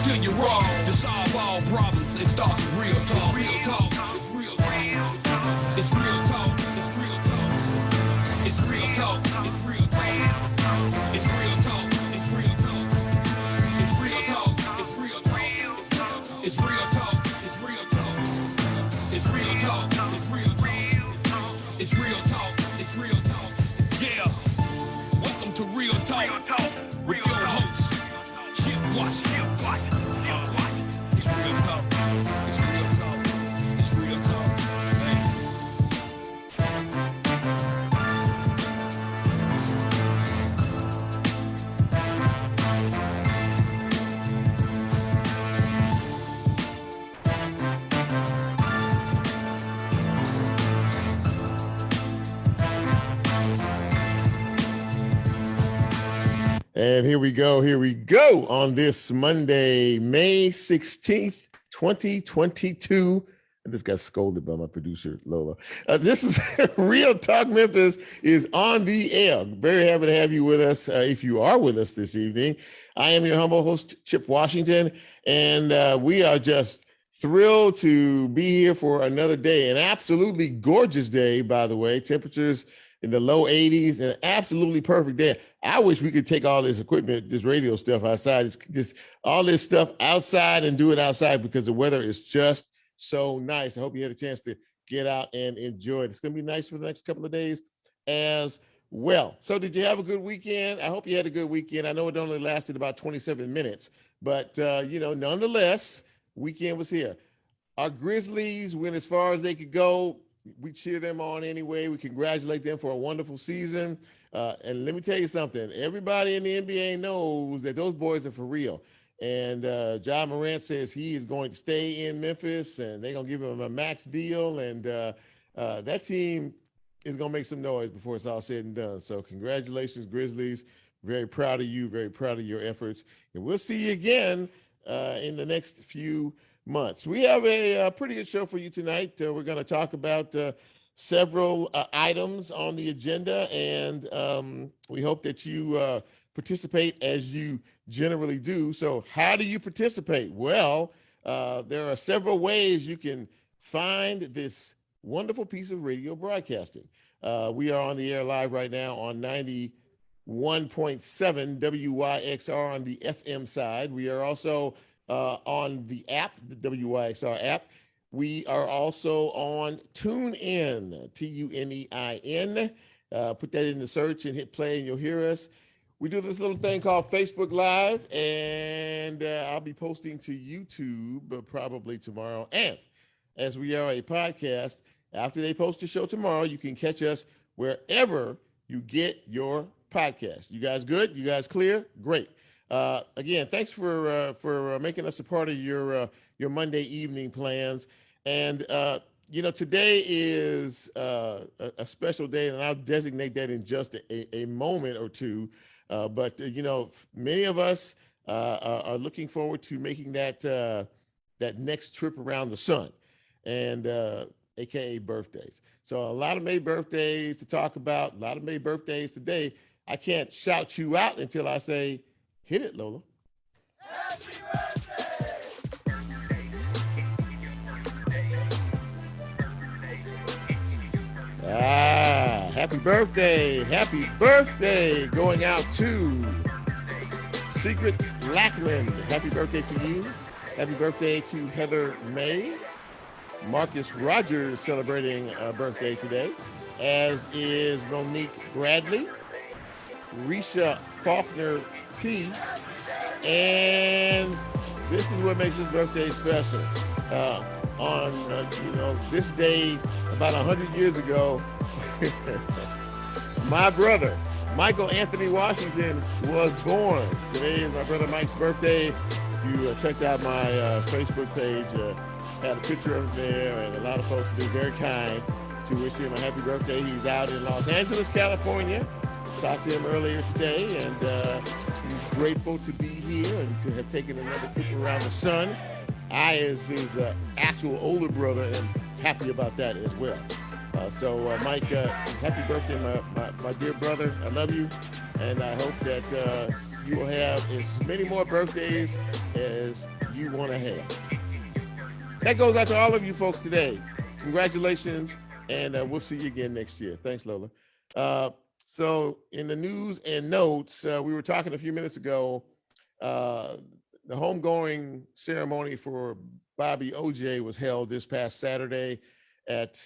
till you're wrong. To solve all problems, it starts with real talk. Real talk. It's real talk. It's real talk. It's real talk. It's real talk. It's real talk. It's real talk. It's real talk. It's real talk. It's real talk. It's real talk. It's real talk. It's real talk. It's real talk. It's real talk. It's real talk. Yeah. Welcome to Real Talk with your host, Chip Washington. It's real talk. It's real talk. It's real talk. Man. And here we go on this Monday, May 16th, 2022. I just got scolded by my producer, Lola. This is Real Talk Memphis is on the air. Very happy to have you with us. If you are with us this evening, I am your humble host, Chip Washington, and we are just thrilled to be here for another day. An absolutely gorgeous day, by the way. Temperatures in the low 80s, and an absolutely perfect day. I wish we could take all this equipment, this radio stuff outside, just all this stuff outside and do it outside because the weather is just so nice. I hope you had a chance to get out and enjoy it. It's going to be nice for the next couple of days as well. So did you have a good weekend? I hope you had a good weekend. I know it only lasted about 27 minutes, but nonetheless, weekend was here. Our Grizzlies went as far as they could go. We cheer them on anyway. We congratulate them for a wonderful season. And let me tell you something. Everybody in the NBA knows that those boys are for real. And Ja Morant says he is going to stay in Memphis, and they're going to give him a max deal. And that team is going to make some noise before it's all said and done. So congratulations, Grizzlies. Very proud of you. Very proud of your efforts. And we'll see you again in the next few months. We have a pretty good show for you tonight. We're going to talk about several items on the agenda, and we hope that you participate as you generally do. So how do you participate? Well, there are several ways you can find this wonderful piece of radio broadcasting. We are on the air live right now on 91.7 WYXR on the FM side. We are also on the app, the WYXR app. We are also on TuneIn, TuneIn. Put that in the search and hit play and you'll hear us. We do this little thing called Facebook Live, and I'll be posting to YouTube probably tomorrow. And as we are a podcast, after they post the show tomorrow, you can catch us wherever you get your podcast. You guys good? You guys clear? Great. Again, thanks for making us a part of your Monday evening plans. And today is a special day, and I'll designate that in just a moment or two. But many of us are looking forward to making that next trip around the sun, and AKA birthdays. So a lot of May birthdays to talk about. A lot of May birthdays today. I can't shout you out until I say, hit it, Lola. Happy birthday! Happy birthday. Happy birthday going out to Secret Lackland. Happy birthday to you. Happy birthday to Heather May. Marcus Rogers celebrating a birthday today, as is Monique Bradley, Risha Faulkner P. And this is what makes this birthday special. On this day, about 100 years ago, my brother, Michael Anthony Washington, was born. Today is my brother Mike's birthday. If you checked out my Facebook page, had a picture of him there, and a lot of folks have been very kind to wish him a happy birthday. He's out in Los Angeles, California. Talked to him earlier today, and he's grateful to be here and to have taken another trip around the sun. I, as his actual older brother, am happy about that as well. So Mike, happy birthday, my dear brother. I love you, and I hope that you will have as many more birthdays as you want to have. That goes out to all of you folks today. Congratulations, and we'll see you again next year. Thanks, Lola. Uh, so in the news and notes, we were talking a few minutes ago, uh, the homegoing ceremony for Bobby OJ was held this past Saturday at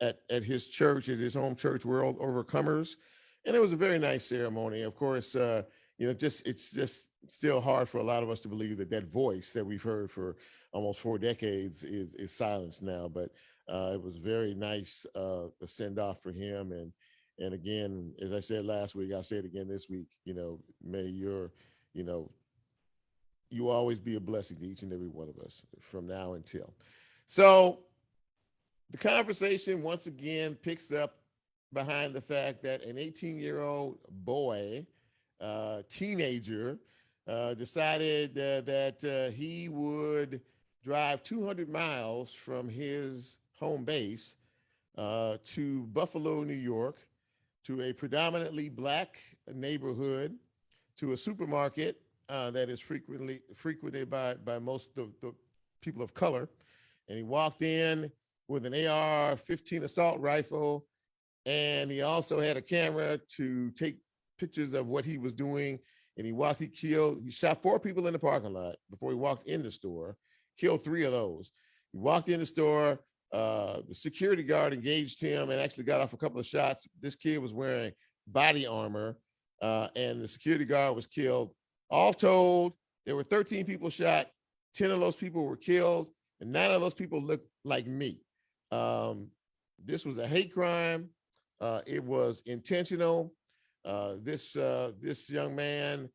at his church, at his home church, World Overcomers, and it was a very nice ceremony. Of course, it's just still hard for a lot of us to believe that that voice that we've heard for almost 4 decades is silenced now. But it was very nice a send off for him, and again, as I said last week, I say it again this week. May your you always be a blessing to each and every one of us from now until. So the conversation once again picks up behind the fact that an 18-year-old boy, teenager, decided that he would drive 200 miles from his home base to Buffalo, New York, to a predominantly Black neighborhood, to a supermarket that is frequented by most of the people of color. And he walked in with an AR-15 assault rifle, and he also had a camera to take pictures of what he was doing. And he shot 4 people in the parking lot before he walked in the store, killed 3 of those. He walked in the store, the security guard engaged him and actually got off a couple of shots. This kid was wearing body armor, and the security guard was killed. All told, there were 13 people shot, 10 of those people were killed, and 9 of those people looked like me. This was a hate crime. It was intentional. This young man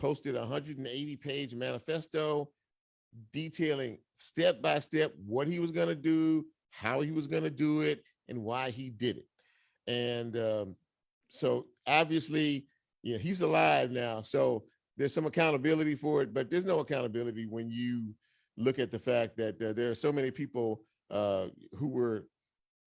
posted a 180-page manifesto detailing step by step what he was going to do, how he was going to do it, and why he did it. And so obviously, he's alive now. So there's some accountability for it, but there's no accountability when you look at the fact that there are so many people who were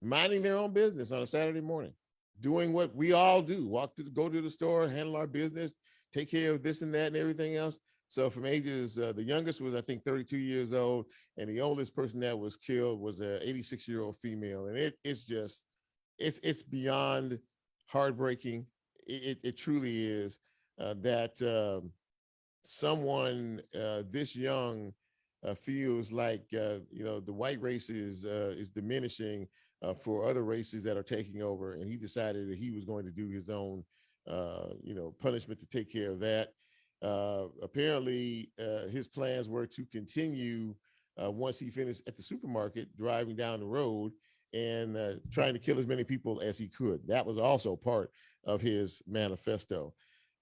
minding their own business on a Saturday morning, doing what we all do, go to the store, handle our business, take care of this and that and everything else. So from ages, the youngest was, I think, 32 years old, and the oldest person that was killed was an 86-year-old female. And it's beyond heartbreaking. It truly is that someone this young feels like the white race is diminishing for other races that are taking over, and he decided that he was going to do his own punishment to take care of that. Apparently, his plans were to continue once he finished at the supermarket, driving down the road and trying to kill as many people as he could. That was also part of his manifesto.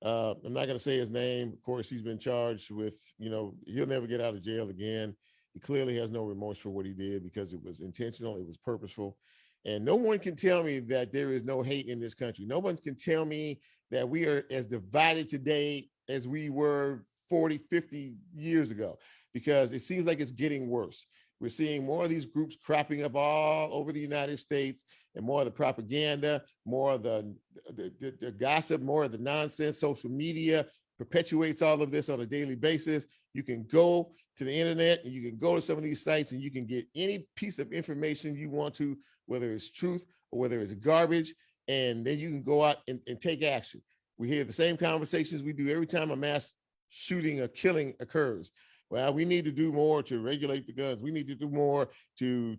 I'm not going to say his name. Of course, he's been charged with, he'll never get out of jail again. He clearly has no remorse for what he did because it was intentional, it was purposeful. And no one can tell me that there is no hate in this country. No one can tell me that we are as divided today as we were 40, 50 years ago, because it seems like it's getting worse. We're seeing more of these groups cropping up all over the United States, and more of the propaganda, more of the gossip, more of the nonsense. Social media perpetuates all of this on a daily basis. You can go to the internet and you can go to some of these sites and you can get any piece of information you want to, whether it's truth or whether it's garbage, and then you can go out and take action. We hear the same conversations we do every time a mass shooting or killing occurs. Well, we need to do more to regulate the guns. We need to do more to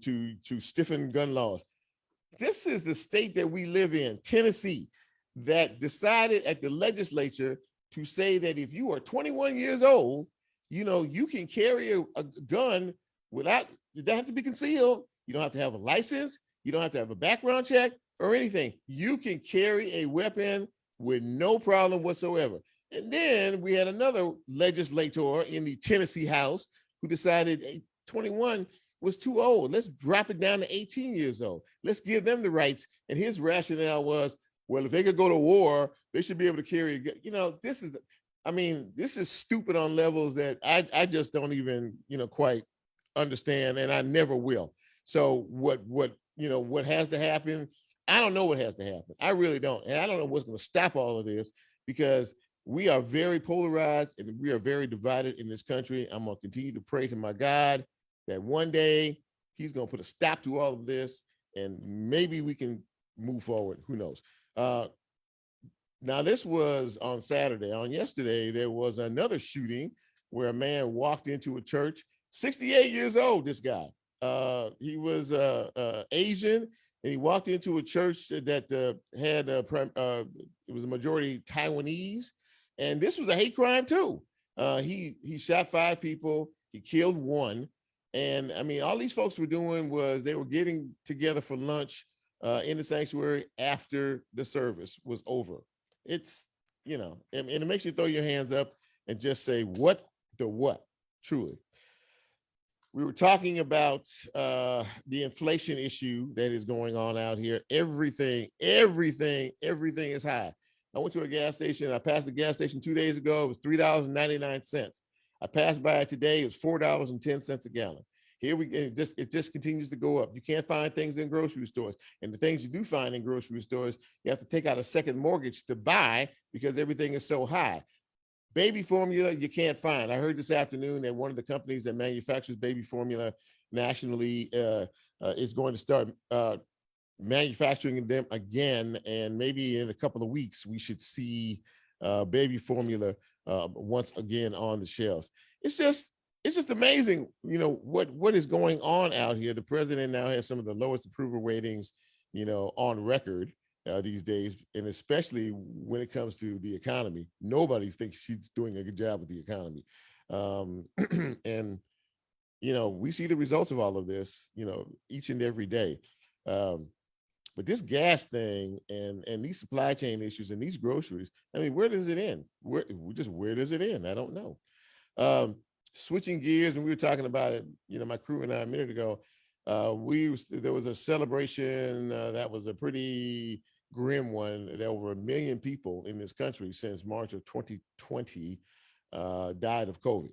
stiffen gun laws. This is the state that we live in, Tennessee, that decided at the legislature to say that if you are 21 years old, you can carry a gun without, it doesn't have to be concealed. You don't have to have a license. You don't have to have a background check or anything. You can carry a weapon with no problem whatsoever. And then we had another legislator in the Tennessee House who decided 21 was too old. Let's drop it down to 18 years old. Let's give them the rights. And his rationale was, well, if they could go to war, they should be able to carry a gun. This is stupid on levels that I just don't even, quite understand, and I never will. So what has to happen? I don't know what has to happen. I really don't. And I don't know what's going to stop all of this, because we are very polarized and we are very divided in this country. I'm going to continue to pray to my God that one day he's going to put a stop to all of this and maybe we can move forward. Who knows? Now, this was on Saturday. On yesterday, there was another shooting where a man walked into a church, 68 years old, this guy. He was Asian, and he walked into a church that had, it was a majority Taiwanese, and this was a hate crime too. He shot 5 people, he killed 1, and I mean, all these folks were doing was they were getting together for lunch in the sanctuary after the service was over. It's, you know, and it makes you throw your hands up and just say, what the what, truly. We were talking about the inflation issue that is going on out here. Everything is high. I went to a gas station. I passed the gas station 2 days ago. It was $3.99. I passed by it today. It was $4.10 a gallon. Here it just continues to go up. You can't find things in grocery stores. And the things you do find in grocery stores, you have to take out a second mortgage to buy because everything is so high. Baby formula, you can't find. I heard this afternoon that one of the companies that manufactures baby formula nationally is going to start manufacturing them again. And maybe in a couple of weeks, we should see baby formula once again on the shelves. It's just amazing, you know, what is going on out here. The president now has some of the lowest approval ratings, you know, on record these days, and especially when it comes to the economy. Nobody thinks he's doing a good job with the economy. And, you know, we see the results of all of this, you know, each and every day. But this gas thing and these supply chain issues and these groceries, I mean, where does it end? Where does it end? I don't know. Switching gears, and we were talking about it, you know, my crew and I a minute ago, there was a celebration that was a pretty grim one. There were over 1 million people in this country since March of 2020 died of COVID,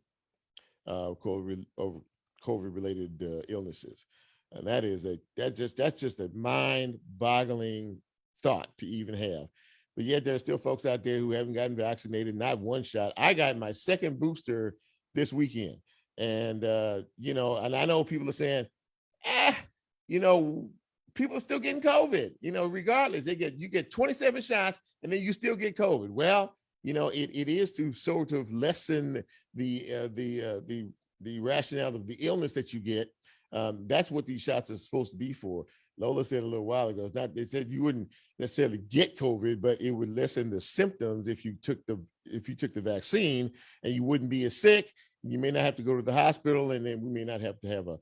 COVID-related illnesses. And that's just a mind-boggling thought to even have. But yet there's still folks out there who haven't gotten vaccinated, not one shot. I got my second booster this weekend. And, you know, and I know people are saying, you know, people are still getting COVID, you know, regardless. You get 27 shots and then you still get COVID. Well, you know, it is to sort of lessen the rationale of the illness that you get. That's what these shots are supposed to be for. Lola said a little while ago, they said you wouldn't necessarily get COVID, but it would lessen the symptoms if you took the vaccine, and you wouldn't be as sick. You may not have to go to the hospital, and then we may not have to have a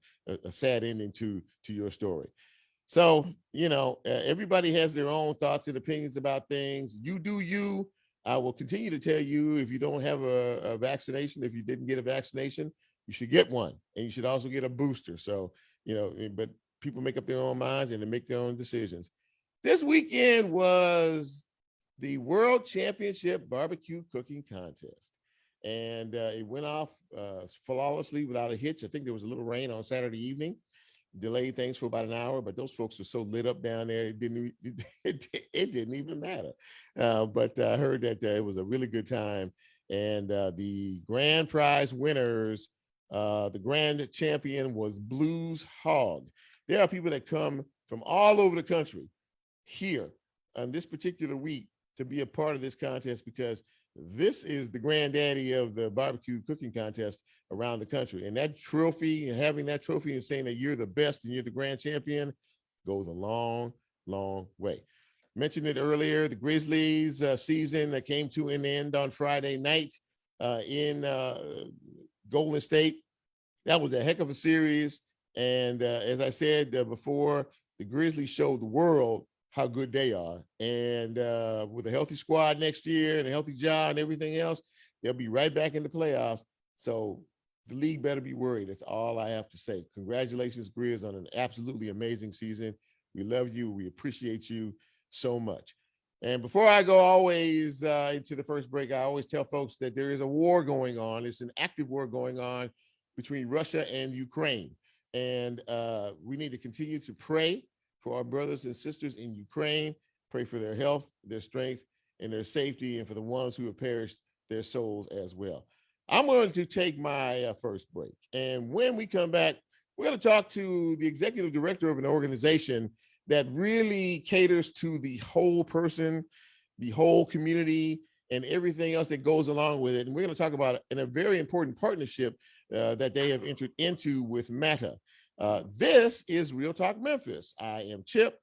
sad ending to your story. So, you know, everybody has their own thoughts and opinions about things. You do you. I will continue to tell you, if you don't have a vaccination, if you didn't get a vaccination, you should get one, and you should also get a booster. So, you know, but people make up their own minds and they make their own decisions. This weekend was the World Championship Barbecue Cooking Contest. And it went off flawlessly without a hitch. I think there was a little rain on Saturday evening, delayed things for about an hour, but those folks were so lit up down there, it didn't even matter. But I heard that it was a really good time. And the grand prize winners, the grand champion was Blues Hog. There are people that come from all over the country here on this particular week to be a part of this contest, because this is the granddaddy of the barbecue cooking contest around the country. And that trophy, and having that trophy and saying that you're the best and you're the grand champion, goes a long, long way. Mentioned it earlier, the Grizzlies season that came to an end on Friday night in Golden State. That was a heck of a series. And as I said before, the Grizzlies showed the world how good they are. And with a healthy squad next year and a healthy job and everything else, they'll be right back in the playoffs. So the league better be worried. That's all I have to say. Congratulations, Grizz, on an absolutely amazing season. We love you. We appreciate you so much. And before I go always into the first break, I always tell folks that there is a war going on. It's an active war going on between Russia and Ukraine. And we need to continue to pray for our brothers and sisters in Ukraine, pray for their health, their strength, and their safety, and for the ones who have perished, their souls as well. I'm going to take my first break. And when we come back, we're going to talk to the executive director of an organization that really caters to the whole person, the whole community, and everything else that goes along with it. And we're going to talk about a very important partnership that they have entered into with Meta. This is Real Talk Memphis. I am Chip.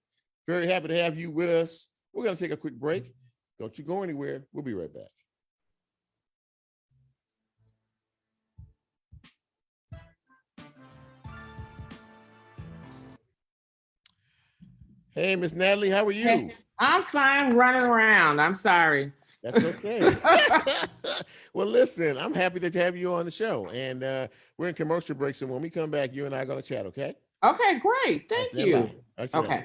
Very happy to have you with us. We're going to take a quick break. Don't you go anywhere. We'll be right back. Hey, Miss Natalie, how are you? Hey, I'm fine, running around. I'm sorry. That's okay. Well, listen, I'm happy to have you on the show. And we're in commercial break. So when we come back, you and I are going to chat, okay? Okay, great. Thank you. Okay.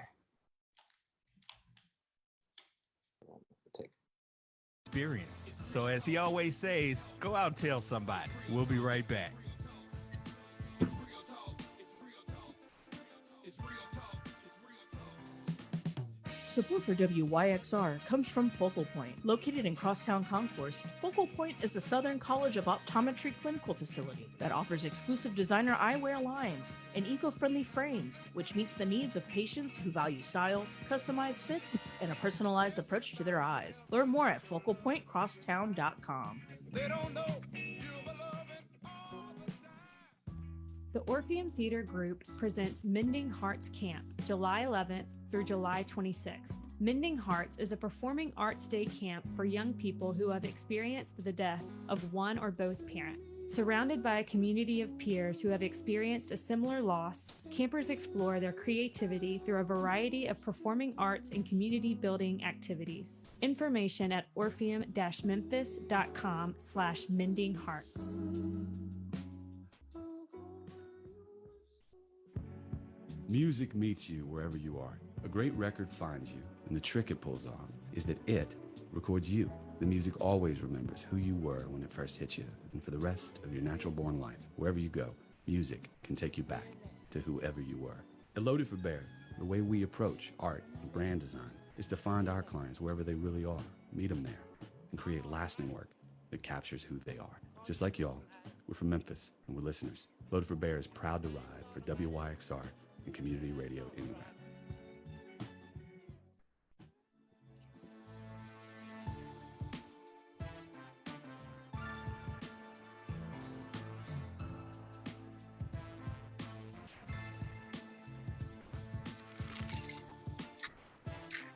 Experience. So as he always says, go out and tell somebody. We'll be right back. Support for WYXR comes from Focal Point. Located in Crosstown Concourse, Focal Point is the Southern College of Optometry clinical facility that offers exclusive designer eyewear lines and eco-friendly frames, which meets the needs of patients who value style, customized fits, and a personalized approach to their eyes. Learn more at focalpointcrosstown.com. They don't know. The Orpheum Theater Group presents Mending Hearts Camp, July 11th through July 26th. Mending Hearts is a performing arts day camp for young people who have experienced the death of one or both parents. Surrounded by a community of peers who have experienced a similar loss, campers explore their creativity through a variety of performing arts and community building activities. Information at orpheum-memphis.com/mendinghearts. Music meets you wherever you are. A great record finds you, and the trick it pulls off is that it records you. The music always remembers who you were when it first hit you, and for the rest of your natural-born life, wherever you go, music can take you back to whoever you were. At Loaded for Bear, the way we approach art and brand design is to find our clients wherever they really are, meet them there, and create lasting work that captures who they are. Just like y'all, we're from Memphis, and we're listeners. Loaded for Bear is proud to ride for WYXR and community radio anywhere.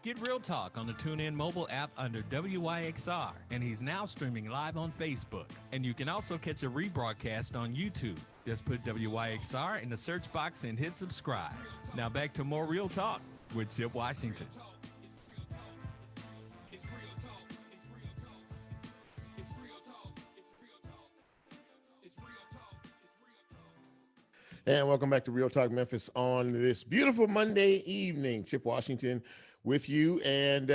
Get Real Talk on the TuneIn mobile app under WYXR, and he's now streaming live on Facebook. And you can also catch a rebroadcast on YouTube. Just put WYXR in the search box and hit subscribe. Now back to more Real Talk with Chip Washington. And welcome back to Real Talk Memphis on this beautiful Monday evening. Chip Washington with you. And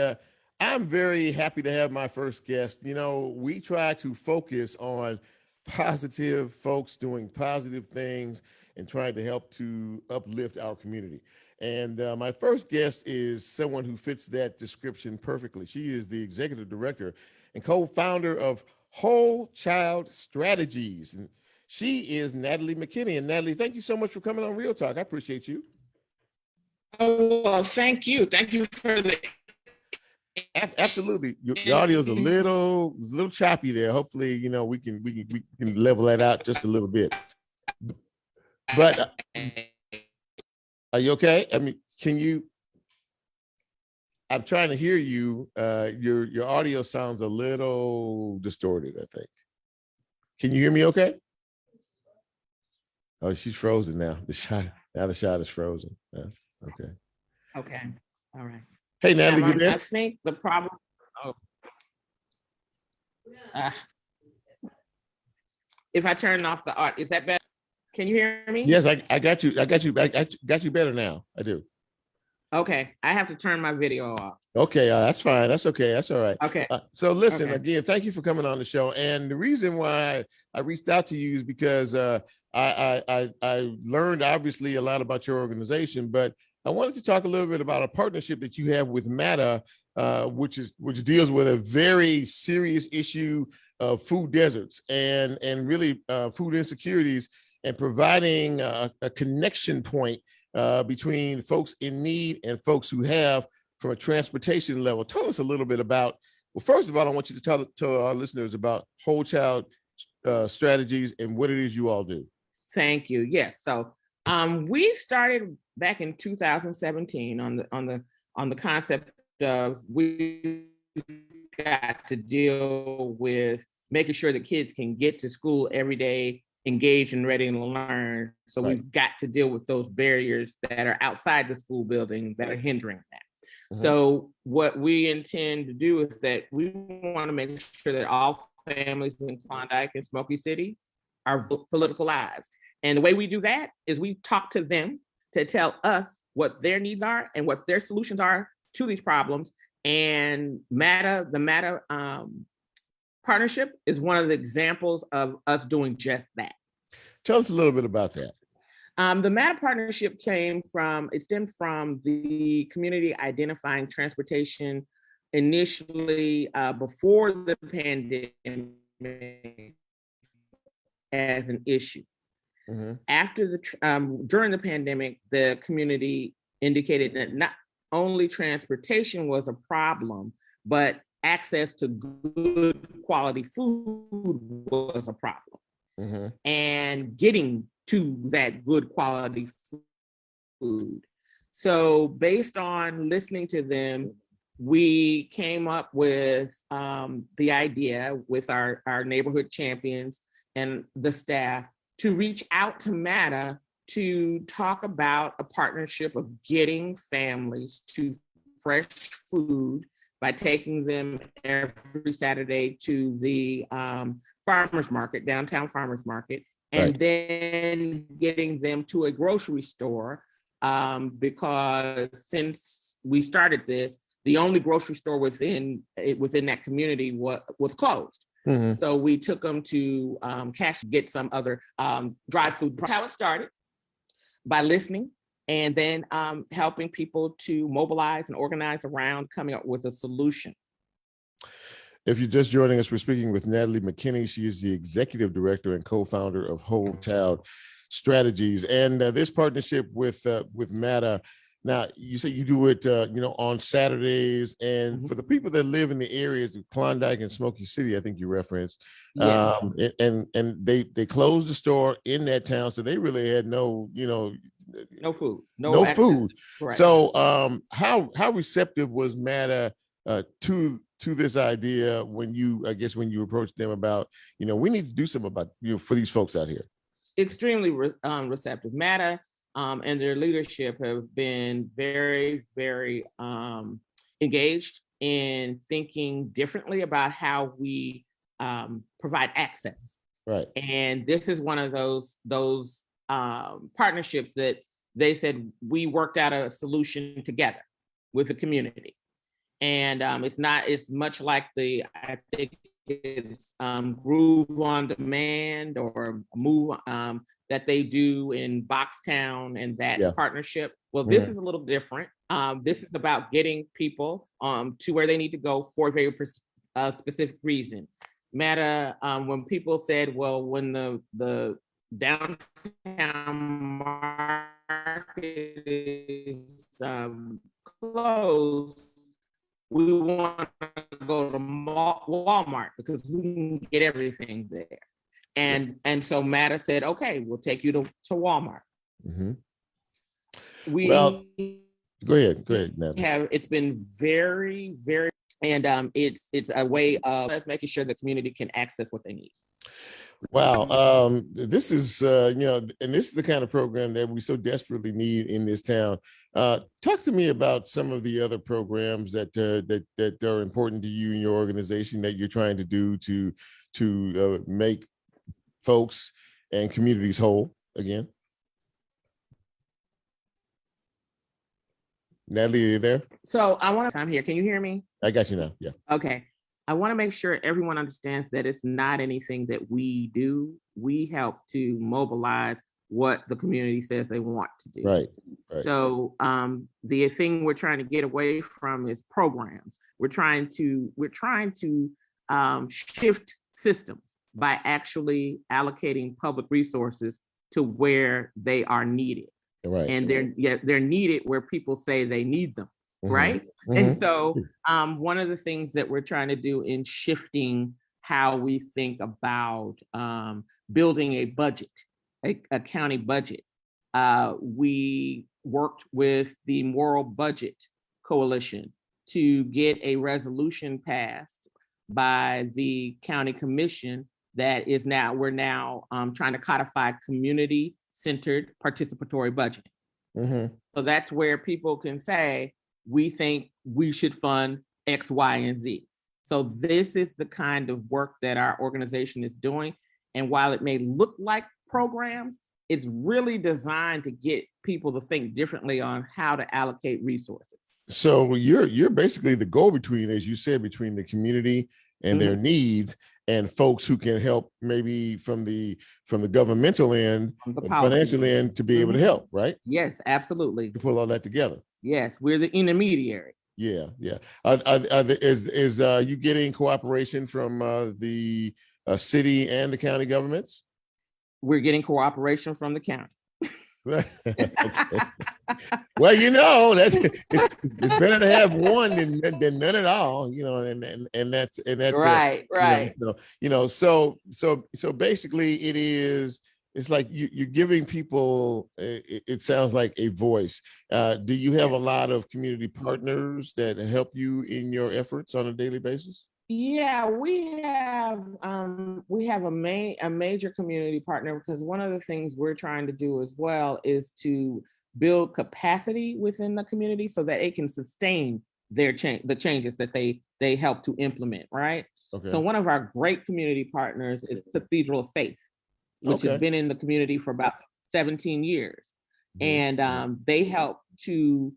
I'm very happy to have my first guest. You know, we try to focus on positive folks doing positive things and trying to help to uplift our community. And my first guest is someone who fits that description perfectly. She is the executive director and co-founder of Whole Child Strategies. And she is Natalie McKinney. And Natalie, thank you so much for coming on Real Talk. I appreciate you. Oh, well, thank you. Thank you for the... Absolutely. Your audio is a little choppy there. Hopefully, you know, we can level that out just a little bit. But are you okay? I mean, I'm trying to hear you. Your audio sounds a little distorted, I think. Can you hear me okay? Oh, she's frozen now. The shot is frozen. Okay. Okay. All right. Hey, Natalie, you there? I think the problem. Oh. If I turn off the art, is that better? Can you hear me? Yes, I got you. I got you better now. I do. Okay. I have to turn my video off. Okay, that's fine. That's okay. That's all right. Okay. So listen, again, thank you for coming on the show. And the reason why I reached out to you is because I learned obviously a lot about your organization, but I wanted to talk a little bit about a partnership that you have with MATA, which deals with a very serious issue of food deserts and really food insecurities, and providing a connection point between folks in need and folks who have, from a transportation level. Tell us a little bit about, well, first of all, I want you to tell our listeners about Whole Child Strategies and what it is you all do. Thank you. Yes. So we started back in 2017 on the concept of we got to deal with making sure that kids can get to school every day, engaged and ready to learn. So Right. we've got to deal with those barriers that are outside the school building that are hindering that. Mhm. So what we intend to do is that we want to make sure that all families in Klondike and Smoky City are political lives. And the way we do that is we talk to them to tell us what their needs are and what their solutions are to these problems. And the MATA partnership is one of the examples of us doing just that. Tell us a little bit about that. The MATA partnership stemmed from the community identifying transportation initially before the pandemic as an issue. Mm-hmm. After during the pandemic, the community indicated that not only transportation was a problem, but access to good quality food was a problem. Mm-hmm. And getting to that good quality food. So based on listening to them, we came up with the idea with our neighborhood champions and the staff to reach out to MATA to talk about a partnership of getting families to fresh food by taking them every Saturday to the farmers market, downtown farmers market, and Right. then getting them to a grocery store, because since we started this, the only grocery store within that community was closed. Mm-hmm. So we took them to get some other dry food. How it started, by listening and then helping people to mobilize and organize around coming up with a solution. If you're just joining us, we're speaking with Natalie McKinney. She is the executive director and co-founder of Whole Child Strategies, and this partnership with MATA. Now, you say you do it, on Saturdays, and Mhm. for the people that live in the areas of Klondike and Smoky City, I think you referenced, Yes. and they closed the store in that town, so they really had no food, no access. food. Correct. So, how receptive was MATA to this idea when you approached them about, we need to do something about, for these folks out here? Extremely receptive. MATA and their leadership have been very, very engaged in thinking differently about how we provide access. Right. And this is one of those partnerships that they said we worked out a solution together with the community. And it's much like I think it's Groove on Demand or Move that they do in Boxtown and that partnership. Well, this is a little different. This is about getting people to where they need to go for a very specific reason. MATA, when people said, well, when the downtown market is closed, we want to go to Walmart because we can get everything there. And so MATA said, okay, we'll take you to Walmart. Mm-hmm. Go ahead, Natalie. It's been very, very, and it's a way of us making sure the community can access what they need. Wow. This is, and this is the kind of program that we so desperately need in this town. Talk to me about some of the other programs that are important to you and your organization that you're trying to do to make folks and communities whole again. Natalie, are you there? So I'm here. Can you hear me? I got you now. Yeah. Okay. I want to make sure everyone understands that it's not anything that we do. We help to mobilize what the community says they want to do. Right. Right. So the thing we're trying to get away from is programs. We're trying to shift systems by actually allocating public resources to where they are needed. Right. And they're needed where people say they need them, Mm-hmm. right? Mm-hmm. And so one of the things that we're trying to do in shifting how we think about building a budget, a county budget, we worked with the Moral Budget Coalition to get a resolution passed by the county commission that is we're now trying to codify community-centered participatory budgeting. Mm-hmm. So that's where people can say, we think we should fund X, Y, and Z. So this is the kind of work that our organization is doing. And while it may look like programs, it's really designed to get people to think differently on how to allocate resources. So you're basically the go-between, as you said, between the community and their needs and folks who can help maybe from the governmental end, the financial end, to be able to help, right? Yes, absolutely. To pull all that together. Yes, we're the intermediary. Yeah, yeah. Is you getting cooperation from the city and the county governments? We're getting cooperation from the county. Okay. Well, it's better to have one than none at all, and that's right, right. So basically it's like you're giving people, it sounds like, a voice. Do you have a lot of community partners that help you in your efforts on a daily basis? Yeah, we have a major community partner, because one of the things we're trying to do as well is to build capacity within the community so that it can sustain the changes that they help to implement, right? Okay. So one of our great community partners is Cathedral of Faith, which has been in the community for about 17 years. Mm-hmm. And they help to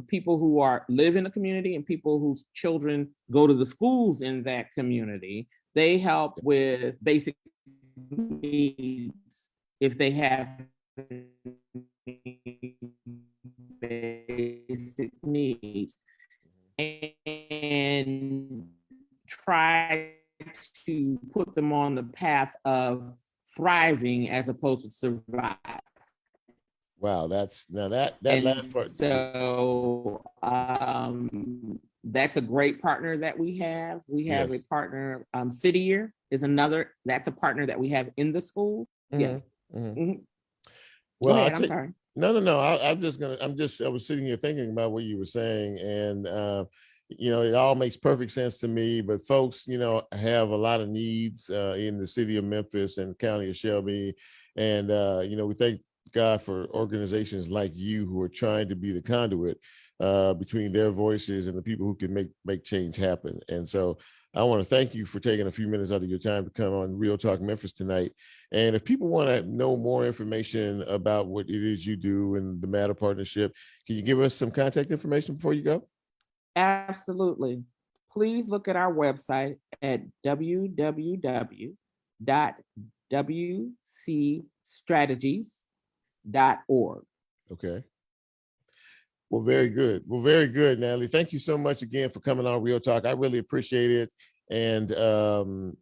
people who live in the community and people whose children go to the schools in that community. They help with basic needs if they have basic needs, and try to put them on the path of thriving as opposed to survive. Wow, that last part. So that's a great partner that we have. We have a partner, City Year is another. That's a partner that we have in the school. Mm-hmm. Yeah. Mm-hmm. Mm-hmm. Well, go ahead, I'm sorry. No. I was sitting here thinking about what you were saying, and it all makes perfect sense to me. But folks, have a lot of needs in the city of Memphis and county of Shelby, and we thank God for organizations like you who are trying to be the conduit between their voices and the people who can make change happen. And so I want to thank you for taking a few minutes out of your time to come on Real Talk Memphis tonight. And if people want to know more information about what it is you do and the Matter Partnership, can you give us some contact information before you go? Absolutely. Please look at our website at www.wcstrategies.org. Okay. Well, very good. Natalie. Thank you so much again for coming on Real Talk. I really appreciate it. And I'm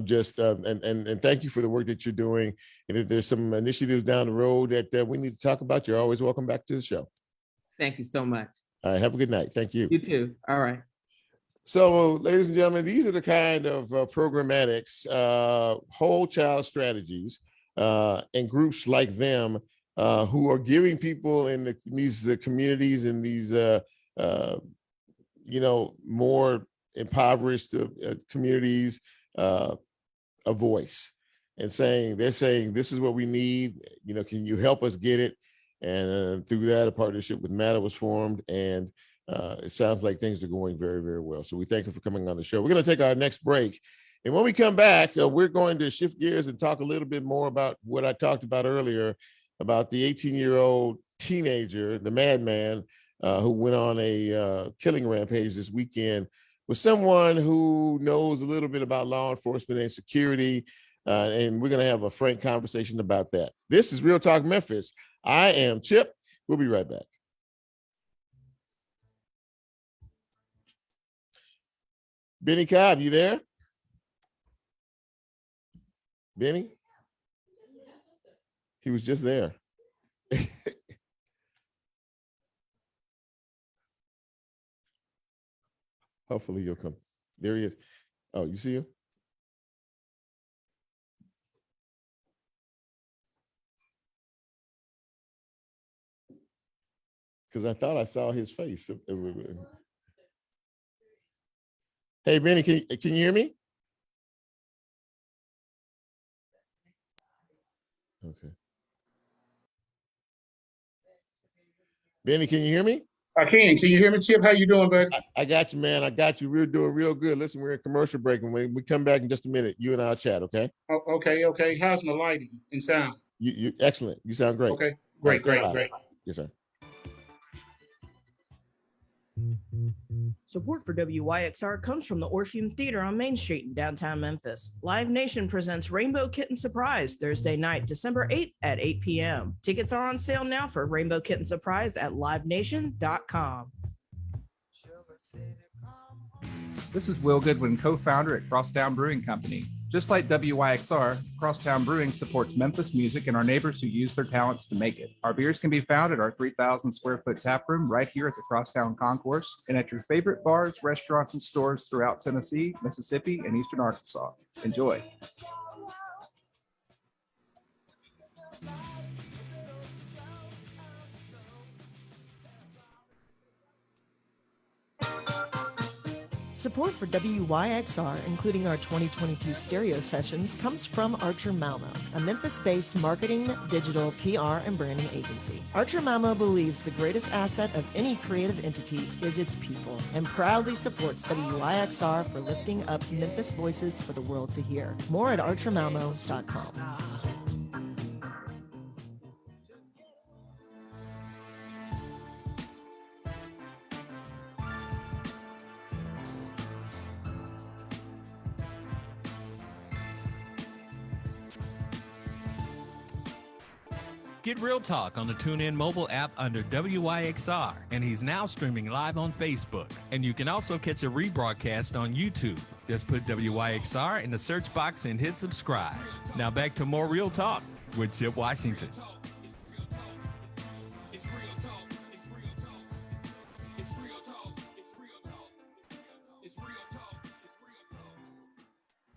just, and thank you for the work that you're doing. And if there's some initiatives down the road that we need to talk about, you're always welcome back to the show. Thank you so much. All right. Have a good night. Thank you. You too. All right. So, ladies and gentlemen, these are the kind of programmatics, whole child strategies, and groups like them who are giving people in these communities and these, more impoverished communities a voice, and they're saying, this is what we need. Can you help us get it? And through that, a partnership with Matter was formed, and it sounds like things are going very, very well. So we thank you for coming on the show. We're going to take our next break. And when we come back, we're going to shift gears and talk a little bit more about what I talked about earlier, about the 18-year-old teenager, the madman, who went on a killing rampage this weekend with someone who knows a little bit about law enforcement and security. And we're going to have a frank conversation about that. This is Real Talk Memphis. I am Chip. We'll be right back. Bennie Cobb, you there? Bennie? He was just there. Hopefully he'll come. There he is. Oh, you see him? Because I thought I saw his face. Hey, Bennie, can you hear me? Okay. Bennie, can you hear me? I can. Can you hear me, Chip? How you doing, buddy? I got you, man. I got you. We're doing real good. Listen, we're in commercial break, and when we come back in just a minute, you and I'll chat, okay? Oh, okay. How's my lighting and sound? You excellent. You sound great. Okay, All right, great. Yes, sir. Support for WYXR comes from the Orpheum Theater on Main Street in downtown Memphis. Live Nation presents Rainbow Kitten Surprise Thursday night, December 8th at 8 p.m. Tickets are on sale now for Rainbow Kitten Surprise at livenation.com. This is Will Goodwin, co-founder at Crosstown Brewing Company. Just like WYXR, Crosstown Brewing supports Memphis music and our neighbors who use their talents to make it. Our beers can be found at our 3,000 square foot tap room right here at the Crosstown Concourse and at your favorite bars, restaurants, and stores throughout Tennessee, Mississippi, and Eastern Arkansas. Enjoy. Support for WYXR, including our 2022 stereo sessions, comes from Archer Malmo, a Memphis-based marketing, digital, PR, and branding agency. Archer Malmo believes the greatest asset of any creative entity is its people and proudly supports WYXR for lifting up Memphis voices for the world to hear. More at archermalmo.com. Get Real Talk on the TuneIn mobile app under WYXR, and he's now streaming live on Facebook. And you can also catch a rebroadcast on YouTube. Just put WYXR in the search box and hit subscribe. Now back to more Real Talk with Chip Washington.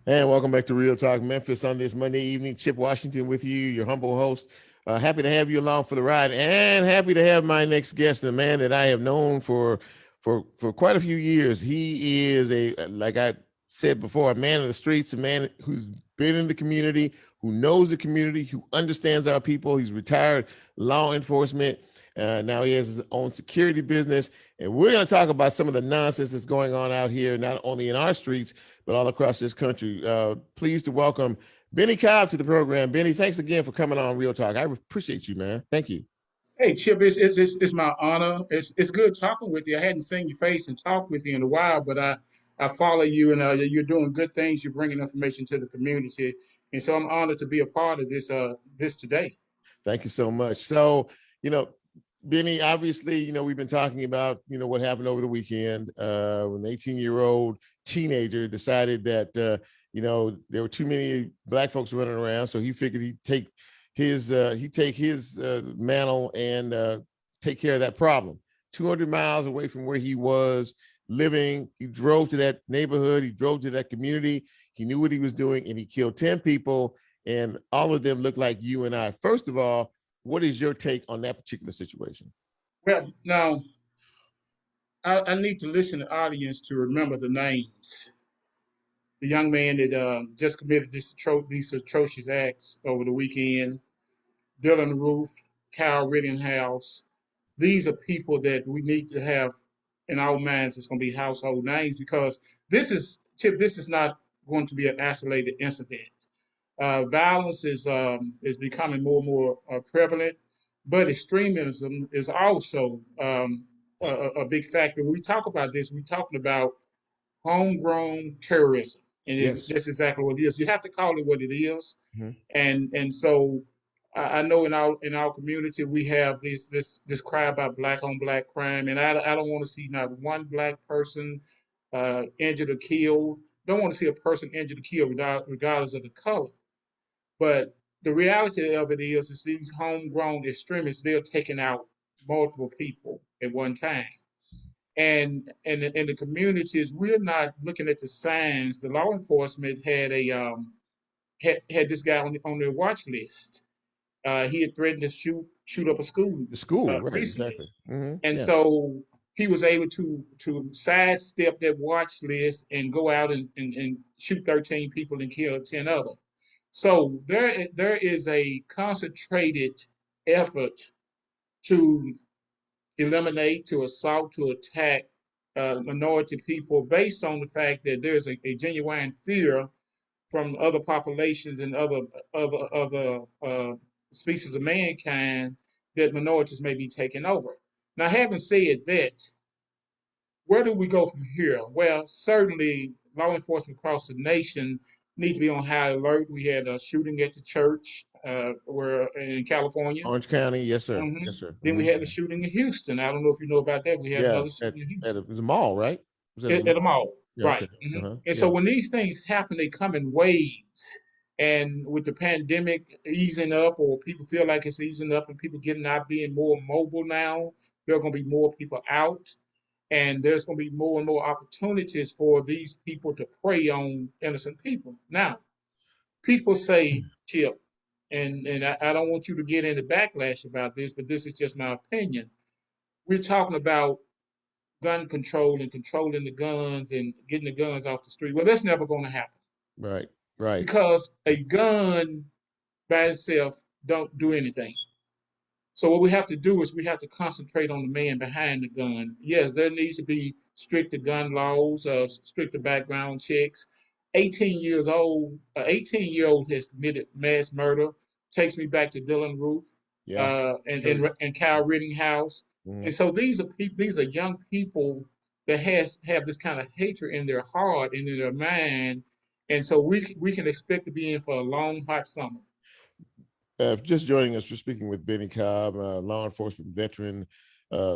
And welcome back to Real Talk Memphis on this Monday evening. Chip Washington with you, your humble host. Happy to have you along for the ride, and happy to have my next guest, a man that I have known for quite a few years. He is like I said before, a man of the streets, a man who's been in the community, who knows the community, who understands our people. He's retired law enforcement. Now he has his own security business, and we're going to talk about some of the nonsense that's going on out here, not only in our streets, but all across this country. Pleased to welcome Bennie Cobb to the program. Bennie, thanks again for coming on Real Talk. I appreciate you, man. Thank you. Hey, Chip, it's my honor. It's good talking with you. I hadn't seen your face and talked with you in a while, but I follow you, and you're doing good things. You're bringing information to the community, and so I'm honored to be a part of this today. Thank you so much. So, Bennie, obviously, we've been talking about, what happened over the weekend when an 18-year-old teenager decided that, there were too many Black folks running around. So he figured he'd take his mantle and take care of that problem. 200 miles away from where he was living, he drove to that neighborhood. He drove to that community. He knew what he was doing, and he killed 10 people, and all of them look like you and I. First of all, what is your take on that particular situation? Well, now, I need to listen to the audience to remember the names. The young man that just committed these atrocious acts over the weekend, Dylan Roof, Kyle Rittenhouse. These are people that we need to have in our minds. It's going to be household names, because this is not going to be an isolated incident. Violence is becoming more and more prevalent, but extremism is also a big factor. When we talk about this, we're talking about homegrown terrorism, and Yes. that's exactly what it is. You have to call it what it is, Mhm. and so I know in our community we have this cry about black on black crime, and I don't want to see not one black person injured or killed. Don't want to see a person injured or killed regardless of the color. But the reality of it is these homegrown extremists, they're taking out multiple people at one time. And in the communities, we're not looking at the signs. The law enforcement had had this guy on their watch list. He had threatened to shoot up a school. The school, right? Recently, Exactly. Mm-hmm. and Yeah. so he was able to sidestep that watch list and go out and shoot 13 people and kill 10 others. So there is a concentrated effort to eliminate, to assault, to attack minority people based on the fact that there's a genuine fear from other populations and other species of mankind that minorities may be taking over. Now, having said that, where do we go from here? Well, certainly law enforcement across the nation need to be on high alert. We had a shooting at the church where in California. Orange County, yes, sir. Mhm. Yes, sir. Then we Mhm. had the shooting in Houston. I don't know if you know about that. We had Yeah, another shooting in Houston. it was a mall, right? Was it At a mall, Yeah, right? okay. Mhm. Uh-huh. And so Yeah. when these things happen, they come in waves. And with the pandemic easing up, or people feel like it's easing up, and people getting out, being more mobile now, there are going to be more people out, and there's going to be more and more opportunities for these people to prey on innocent people. Now, people say, Chip, and I don't want you to get into backlash about this, but this is just my opinion. We're talking about gun control and controlling the guns and getting the guns off the street. Well, that's never going to happen Right, right. because a gun by itself don't do anything. So what we have to do is we have to concentrate on the man behind the gun. Yes, there needs to be stricter gun laws, stricter background checks. 18 years old, 18-year-old has committed mass murder. Takes me back to Dylan Roof, Yeah. and Kyle Rittenhouse. Mhm. And so these are people, these are young people that have this kind of hatred in their heart and in their mind. And so we can expect to be in for a long, hot summer. Just joining us, we're speaking with Bennie Cobb, law enforcement veteran,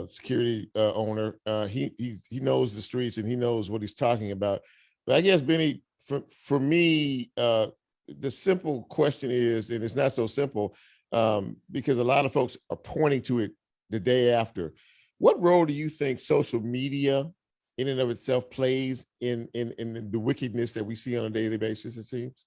security owner. He knows the streets and he knows what he's talking about. But I guess, Bennie, for me, the simple question is, and it's not so simple, because a lot of folks are pointing to it the day after. What role do you think social media in and of itself plays in the wickedness that we see on a daily basis, it seems?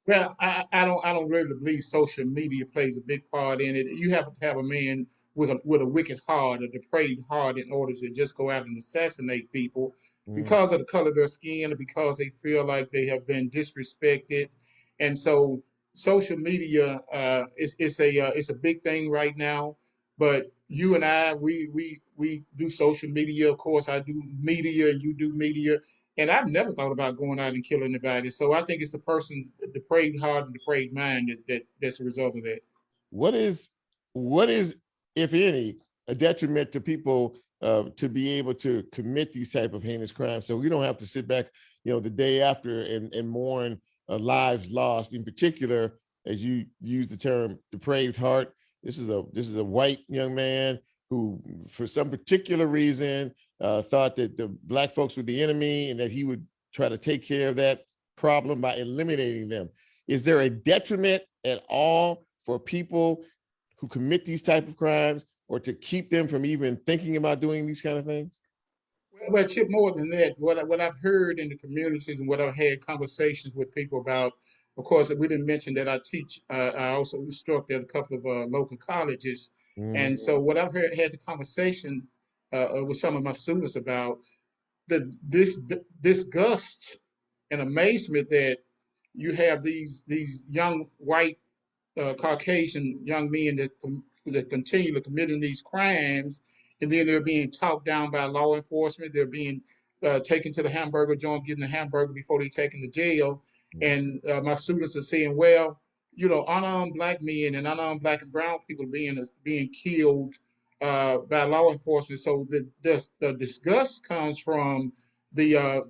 Well, I don't really believe social media plays a big part in it. You have to have a man with a wicked heart, a depraved heart, in order to just go out and assassinate people because of the color of their skin, or because they feel like they have been disrespected. And so, social media it's a big thing right now. But you and I, we do social media. Of course, I do media, and you do media. And I've never thought about going out and killing anybody. So I think it's the person's depraved heart and depraved mind that's a result of that. What is, if any, a detriment to people to be able to commit these type of heinous crimes? So we don't have to sit back, the day after and mourn lives lost. In particular, as you use the term depraved heart, this is a white young man who, for some particular reason, thought that the black folks were the enemy and that he would try to take care of that problem by eliminating them. Is there a detriment at all for people who commit these type of crimes, or to keep them from even thinking about doing these kind of things? Well, Chip, more than that, what I've heard in the communities and what I've had conversations with people about, of course, we didn't mention that I teach, I also instruct at a couple of local colleges. And so what I've had the conversation with some of my students about, this disgust and amazement that you have these young white Caucasian young men that continue to committing these crimes, and then they're being talked down by law enforcement. They're being taken to the hamburger joint, getting a hamburger before they're taken to jail. And my students are saying, well, unarmed black men and unarmed black and brown people being killed by law enforcement. So the disgust comes from the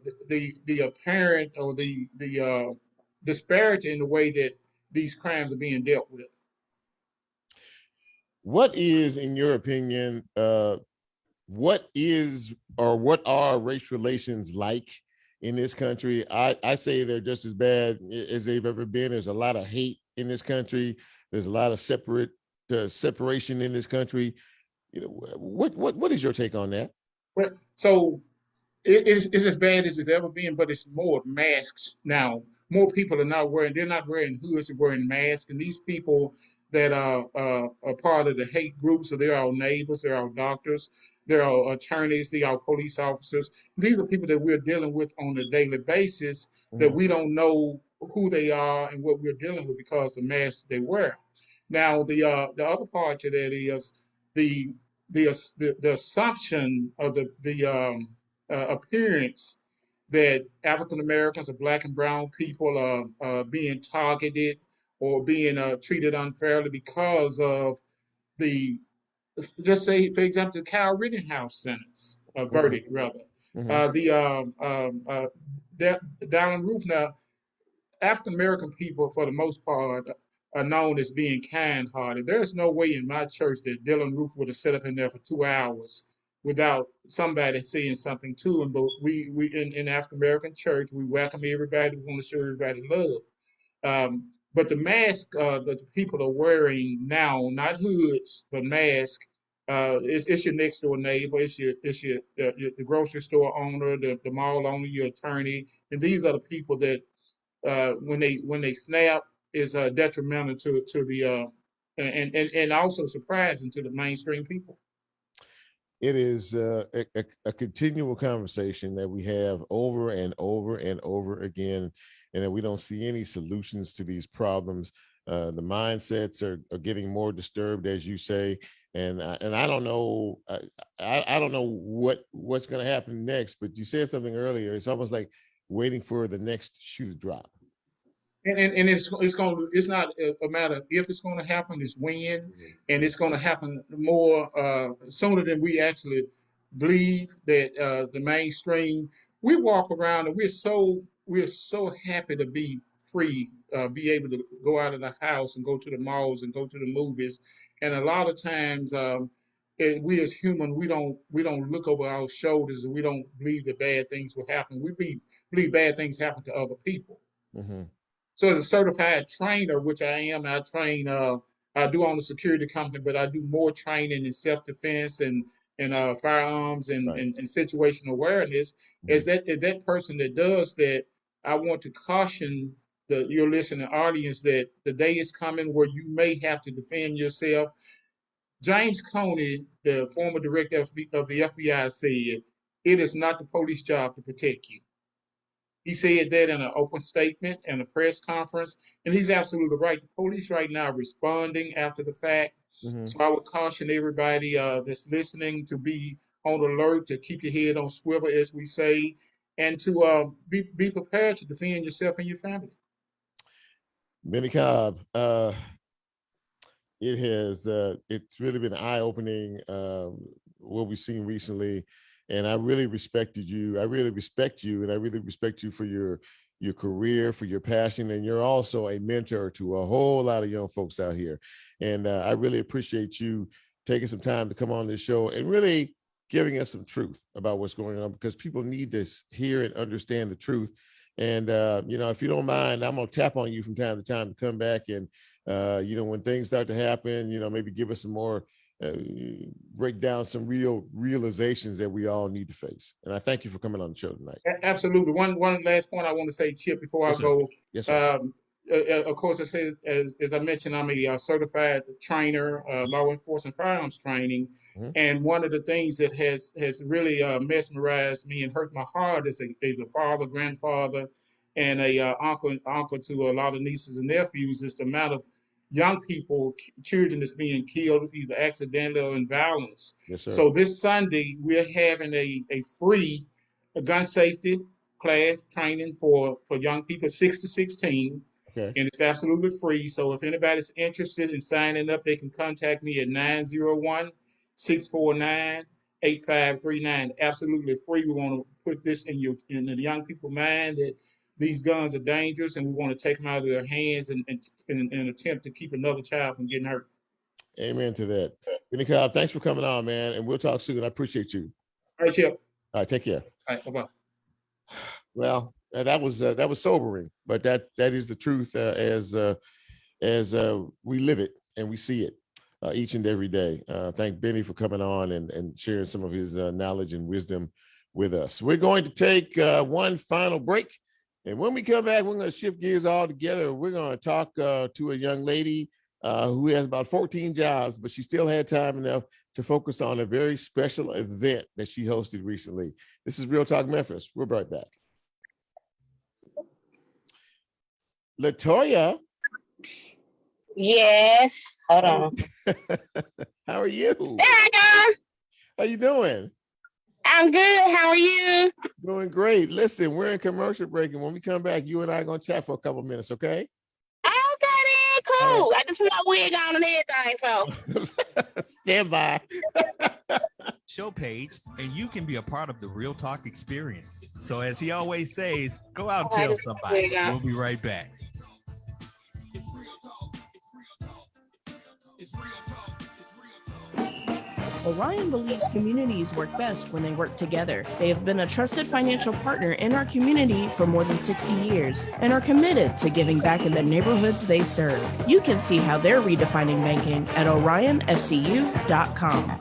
apparent, or the disparity in the way that these crimes are being dealt with. what is, in your opinion, what is or what are race relations like in this country? I say they're just as bad as they've ever been. There's a lot of hate in this country. There's a lot of separation in this country. You know, what is your take on that? Well, so it's as bad as it's ever been, but it's more masks now. More people are not wearing, they're not wearing hoods, they're wearing masks. And these people that are part of the hate groups, so they're our neighbors, they're our doctors, they're our attorneys, they're our police officers. These are people that we're dealing with on a daily basis that we don't know who they are and what we're dealing with because of the masks they wear. Now, the other part to that is the the assumption of the appearance that African Americans or Black and Brown people are being targeted or being treated unfairly because of the, just say, for example, the Kyle Rittenhouse sentence, verdict rather. The Dallin Roof. Now, African American people, for the most part, are known as being kind-hearted. There's no way in my church that Dylan Roof would have sat up in there for 2 hours without somebody saying something to him. But we in African American church, we welcome everybody. We want to show everybody love. But the mask that the people are wearing now, not hoods, but masks, it's your next door neighbor, it's your the grocery store owner, the mall owner, your attorney, and these are the people that when they snap is detrimental to the and also surprising to the mainstream people. It is a continual conversation that we have over and over and over again, and that we don't see any solutions to these problems. The mindsets are getting more disturbed, as you say, and I don't know, I don't know what's going to happen next. But you said something earlier. It's almost like waiting for the next shoe to drop. And it's not a matter of if it's going to happen, it's when, and it's going to happen more sooner than we actually believe. That the mainstream, we walk around and we're so happy to be free, be able to go out of the house and go to the malls and go to the movies, and a lot of times we as human, we don't look over our shoulders, and we don't believe that bad things will happen. Believe bad things happen to other people. Mm-hmm. So as a certified trainer, which I am, I train. I do own a security company, but I do more training in self-defense and firearms and situational awareness. Is that person that does that? I want to caution your listening audience that the day is coming where you may have to defend yourself. James Comey, the former director of the FBI, said it is not the police job to protect you. He said that in an open statement and a press conference, and he's absolutely right. The police right now are responding after the fact. Mm-hmm. So I would caution everybody that's listening to be on alert, to keep your head on swivel, as we say, and to be prepared to defend yourself and your family. Bennie Cobb, it's really been eye-opening what we've seen recently. And I really respected you. I really respect you, and I really respect you for your career, for your passion, and you're also a mentor to a whole lot of young folks out here. And I really appreciate you taking some time to come on this show and really giving us some truth about what's going on, because people need to hear and understand the truth. And if you don't mind, I'm gonna tap on you from time to time to come back and when things start to happen, maybe give us some more. Break down some realizations that we all need to face. And I thank you for coming on the show tonight. Absolutely. One last point I want to say, Chip, before I go. Yes, sir. Of course, I said, as I mentioned, I'm a certified trainer, law enforcement firearms training. Mm-hmm. And one of the things that has really mesmerized me and hurt my heart as a father, grandfather, and a uncle to a lot of nieces and nephews is the amount of young people, children that's being killed either accidentally or in violence. Yes, sir. So this Sunday, we're having a free gun safety class training for young people 6 to 16. Okay. And it's absolutely free. So if anybody's interested in signing up, they can contact me at 901-649-8539. Absolutely free. We want to put this in the young people's mind that these guns are dangerous, and we want to take them out of their hands and attempt to keep another child from getting hurt. Amen to that. Bennie Cobb, thanks for coming on, man. And we'll talk soon. I appreciate you. All right, Chip. All right, take care. All right, bye-bye. Well, that was sobering, but that is the truth as we live it and we see it each and every day. Thank Bennie for coming on and sharing some of his knowledge and wisdom with us. We're going to take one final break, and when we come back, we're going to shift gears all together. We're going to talk to a young lady who has about 14 jobs, but she still had time enough to focus on a very special event that she hosted recently. This is Real Talk Memphis. We're right back. LaToya. Yes. Hold on. How are you? There I go. How you doing? I'm good. How are you? Doing great. Listen, we're in commercial break, and when we come back, you and I are going to chat for a couple minutes, okay? Okay, then. Cool. I just put my wig on and everything, so. Stand by. Show page, and you can be a part of the Real Talk experience. So as he always says, go out and tell somebody. We'll be right back. Orion believes communities work best when they work together. They have been a trusted financial partner in our community for more than 60 years and are committed to giving back in the neighborhoods they serve. You can see how they're redefining banking at orionfcu.com.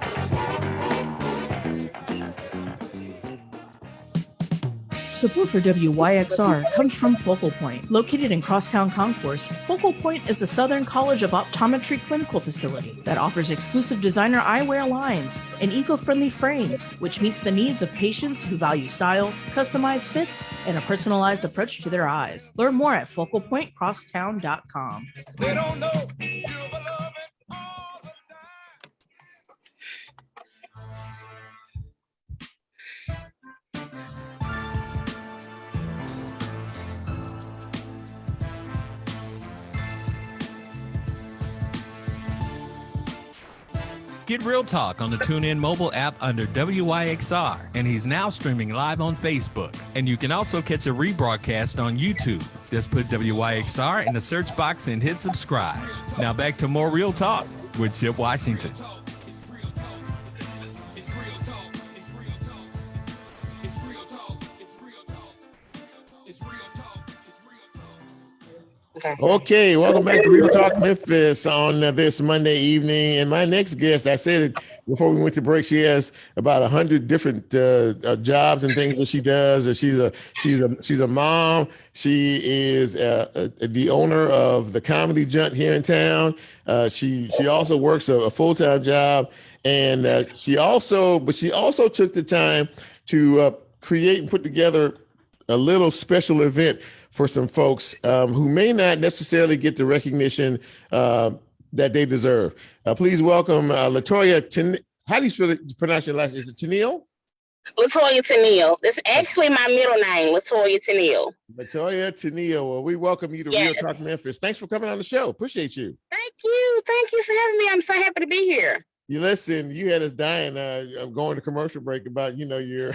Support for WYXR comes from Focal Point. Located in Crosstown Concourse, Focal Point is a Southern College of Optometry clinical facility that offers exclusive designer eyewear lines and eco-friendly frames, which meets the needs of patients who value style, customized fits, and a personalized approach to their eyes. Learn more at focalpointcrosstown.com. They don't know you love it all the Get Real Talk on the TuneIn mobile app under WYXR, and he's now streaming live on Facebook. And you can also catch a rebroadcast on YouTube. Just put WYXR in the search box and hit subscribe. Now back to more Real Talk with Chip Washington. Okay, welcome back to Real Talk Memphis on this Monday evening. And my next guest, I said it before we went to break, she has about 100 different jobs and things that she does. She's a mom. She is the owner of the Comedy Junt here in town. She also works a full-time job, and she also took the time to create and put together a little special event for some folks who may not necessarily get the recognition that they deserve. Please welcome LaToya. How do you pronounce your last name? Is it Tennille? LaToya Tennille. It's actually my middle name, LaToya Tennille. LaToya Tennille. Well, we welcome you to Real Talk Memphis. Thanks for coming on the show. Appreciate you. Thank you. Thank you for having me. I'm so happy to be here. You listen, you had us dying going to commercial break about, your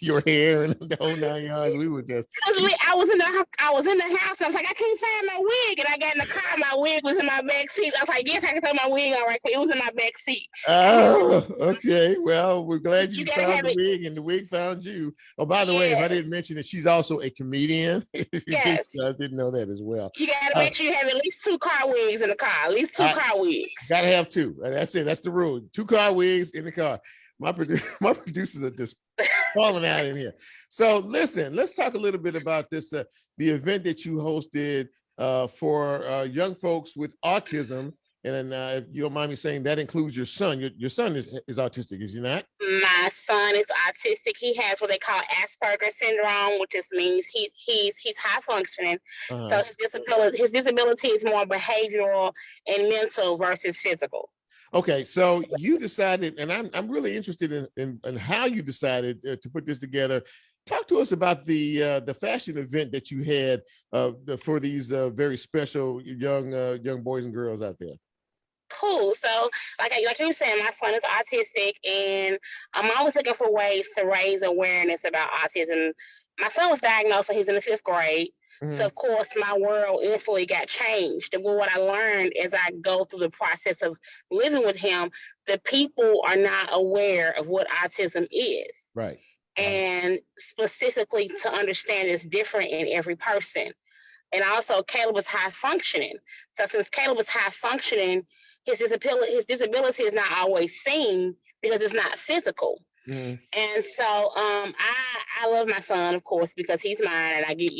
your hair and the whole 9 yards. We were just I was in the house and I was like, I can't find my wig. And I got in the car, my wig was in my back seat. I was like, yes, I can throw my wig on right quick. It was in my back seat. Oh, okay. Well, we're glad you found the wig and the wig found you. Oh, by the way, if I didn't mention that she's also a comedian. Yes. I didn't know that as well. You gotta make sure you have at least 2 car wigs in the car. At least 2 car wigs. Gotta have 2. That's it. That's the rule. 2 car wigs in the car. My producers are just falling out in here. So listen, let's talk a little bit about this, the event that you hosted for young folks with autism. And if you don't mind me saying, that includes your son. Your son is autistic, is he not? My son is autistic. He has what they call Asperger's syndrome, which just means he's high functioning. So his disability is more behavioral and mental versus physical. Okay, so you decided, and I'm really interested in how you decided to put this together. Talk to us about the fashion event that you had for these very special young boys and girls out there. Cool. So, like you were saying, my son is autistic, and I'm always looking for ways to raise awareness about autism. My son was diagnosed when he was in the 5th grade. So of course my world instantly got changed. And what I learned as I go through the process of living with him, the people are not aware of what autism is. Right. And specifically to understand it's different in every person. And also Caleb was high functioning. So since Caleb was high functioning, his disability is not always seen because it's not physical. Mm-hmm. And so I love my son, of course, because he's mine, and I get,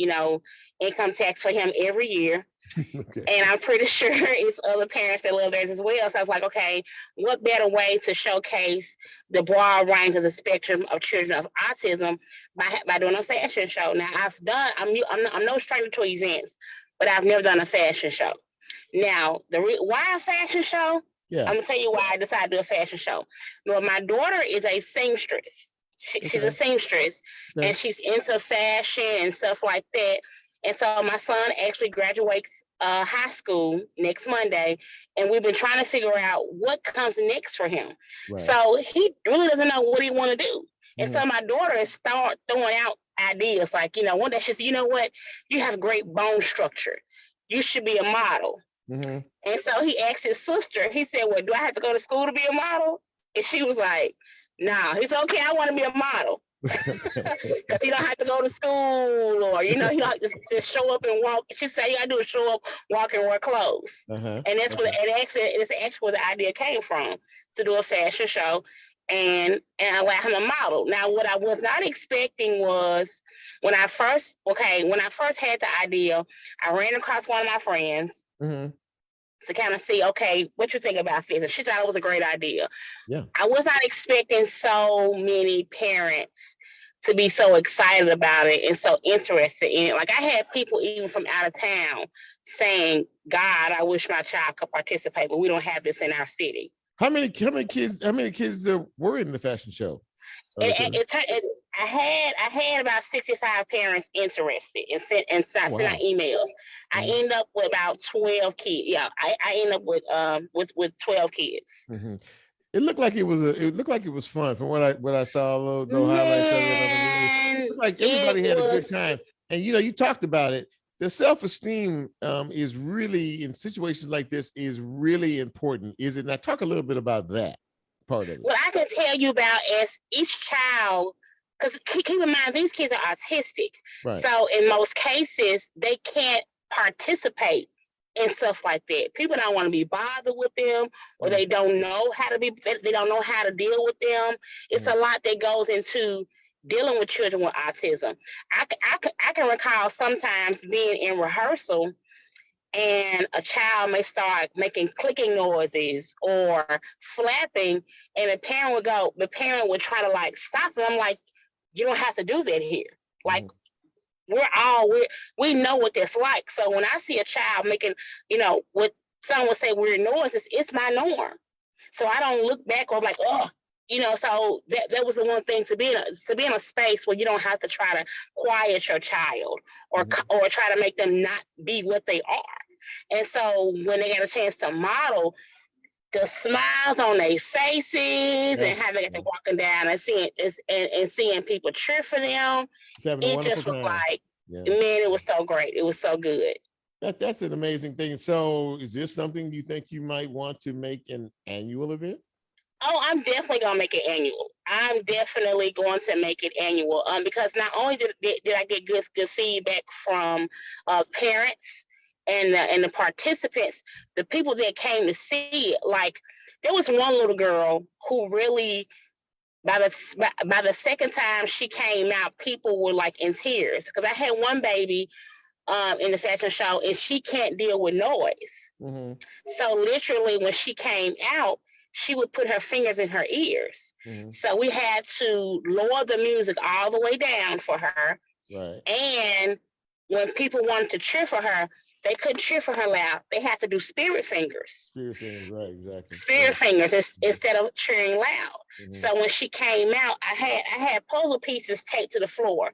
income tax for him every year. Okay. And I'm pretty sure it's other parents that love theirs as well. So I was like, okay, what better way to showcase the broad range of the spectrum of children of autism by doing a fashion show? Now I'm no stranger to events, but I've never done a fashion show. Now, why a fashion show? Yeah. I'm gonna tell you why I decided to do a fashion show. Well, my daughter is a seamstress. She's a seamstress, and she's into fashion and stuff like that. And so my son actually graduates high school next Monday, and we've been trying to figure out what comes next for him. Right. So he really doesn't know what he want to do. And so my daughter is throwing out ideas like, one day she said, you know what? You have great bone structure. You should be a model. Mm-hmm. And so he asked his sister, he said, well, do I have to go to school to be a model? And she was like, no. He said, okay, I want to be a model. Because you don't have to go to school, or you don't have to just show up and walk. She said, you got to do is show up, walk, and wear clothes. And that's it's actually where the idea came from, to do a fashion show and allow him a model. Now, what I was not expecting was when I first had the idea, I ran across one of my friends. Mm-hmm. To kind of see, okay, what you think about fitness. She thought it was a great idea. Yeah. I was not expecting so many parents to be so excited about it and so interested in it. Like I had people even from out of town saying, God, I wish my child could participate, but we don't have this in our city. How many kids were in the fashion show? I had about 65 parents interested and sent out emails. I ended up with about 12 kids. Yeah, I ended up with 12 kids. Mm-hmm. It looked like it was fun from what I saw. Those highlights. It looked like everybody had a good time. And you talked about it. The self-esteem is really, in situations like this, is really important. Is it? Now talk a little bit about that part of it. What I can tell you about is each child, because keep in mind these kids are autistic. Right. So in most cases they can't participate in stuff like that. People don't want to be bothered with them, or they don't know how to deal with them. It's a lot that goes into dealing with children with autism. I can recall sometimes being in rehearsal and a child may start making clicking noises or flapping, and the parent would try to stop them. I'm like, you don't have to do that here. Like, we know what that's like. So when I see a child making, what some would say weird noises, it's my norm. So I don't look back or like, oh, so that was the one thing, to be in a space where you don't have to try to quiet your child or try to make them not be what they are. And so when they got a chance to model, the smiles on their faces and how they get to walking down and seeing people cheer for them, it just was like, man, it was so great. It was so good. That's an amazing thing. So is this something you think you might want to make an annual event? Oh, I'm definitely going to make it annual. I'm definitely going to make it annual because not only did I get good feedback from parents and the participants, the people that came to see it, like there was one little girl who really, by the second time she came out, people were like in tears, because I had one baby in the fashion show and she can't deal with noise. Mm-hmm. So literally when she came out, she would put her fingers in her ears. Mm-hmm. So we had to lower the music all the way down for her. Right. And when people wanted to cheer for her, they couldn't cheer for her loud. They had to do spirit fingers. Spirit fingers, right, exactly. Spirit fingers instead of cheering loud. Mm-hmm. So when she came out, I had puzzle pieces taped to the floor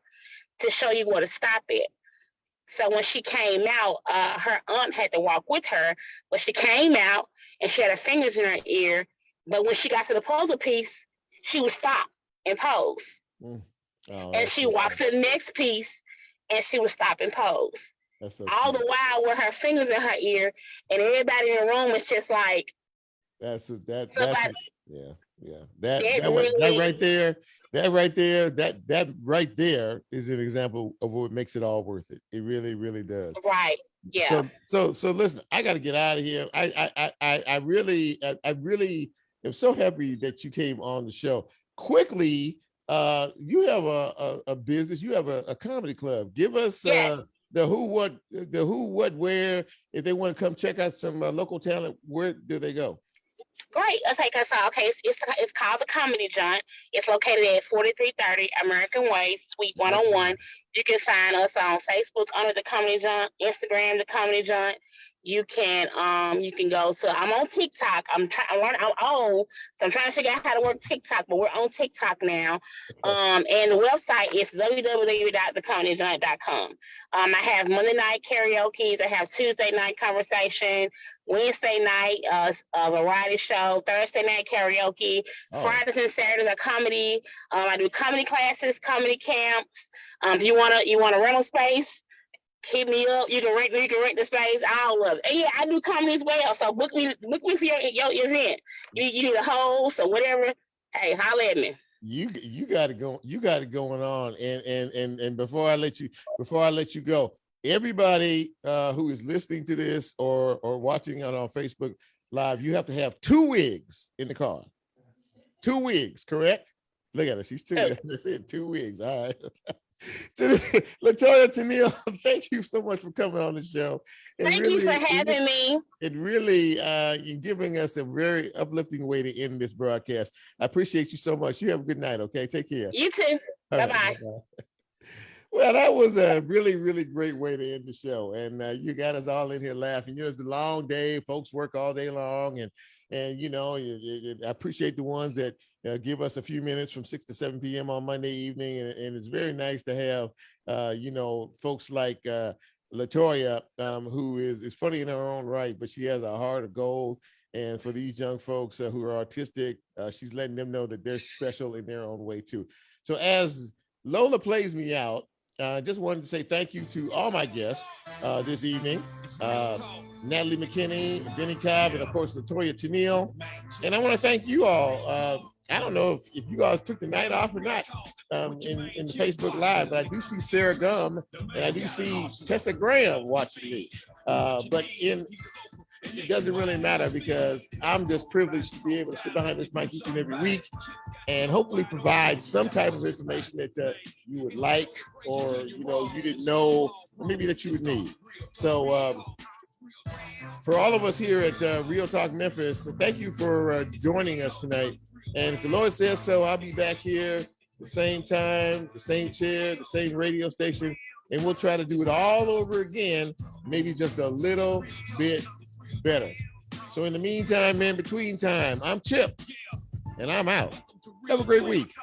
to show you where to stop it. So when she came out, her aunt had to walk with her, but she came out and she had her fingers in her ear. But when she got to the puzzle piece, she would stop and pose. Mm. Oh, and she walked to the next piece and she would stop and pose. That's so all cute. the while with her fingers in her ear, and everybody in the room is just like, That's what that somebody yeah. that That really, right there, that right there is an example of what makes it all worth it. It really, really does. right, yeah. So listen, I got to get out of here. I really am so happy that you came on the show. Quickly, you have a business, you have a comedy club. Give us Yes. the who, what, where. If they want to come check out some local talent, where do they go? Great. Okay, it's called the Comedy Joint. It's located at 4330 American Way, Suite 101. You can find us on Facebook under the Comedy Joint, Instagram the Comedy Joint. You can go to, I'm on TikTok. I'm old, so I'm trying to figure out how to work TikTok, but we're on TikTok now. And the website is www.thecomedyjoint.com. I have Monday night karaoke. I have Tuesday night conversation, Wednesday night a variety show, Thursday night karaoke, Fridays and Saturdays are comedy. I do comedy classes, comedy camps. If you want a rental space, hit me up. You can rent the space. All of it. And yeah, I do comedy as well. So book me for your event. You do the host or whatever. Hey, holler at me. You got it going on. And before I let you go, everybody who is listening to this or watching it on Facebook Live, you have to have 2 wigs in the car. 2 wigs, correct? Look at her. She's 2. I said 2 wigs. All right. LaToya, Tennille, thank you so much for coming on the show. Thank you for having me. It really you're giving us a very uplifting way to end this broadcast. I appreciate you so much. You have a good night, okay? Take care. You too. Bye-bye. Right, well, that was a really, really great way to end the show. And you got us all in here laughing. You know, it's a long day. Folks work all day long. And you know, I appreciate the ones that give us a few minutes from 6 to 7 p.m. on Monday evening. And it's very nice to have, you know, folks like LaToya, who is funny in her own right, but she has a heart of gold. And for these young folks who are autistic, she's letting them know that they're special in their own way too. So as Lola plays me out, I just wanted to say thank you to all my guests this evening. Natalie McKinney, Bennie Cobb, and of course, LaToya Tennille. And I want to thank you all. I don't know if you guys took the night off or not in the Facebook Live, but I do see Sarah Gum and I do see Tessa Graham watching me. But it doesn't really matter because I'm just privileged to be able to sit behind this mic each and every week and hopefully provide some type of information that you would like, or you know, you didn't know, or maybe that you would need. So for all of us here at Real Talk Memphis, thank you for joining us tonight. And if the Lord says so, I'll be back here the same time, the same chair, the same radio station, and we'll try to do it all over again, maybe just a little bit better. So in the meantime, man, between time, I'm Chip, and I'm out. Have a great week.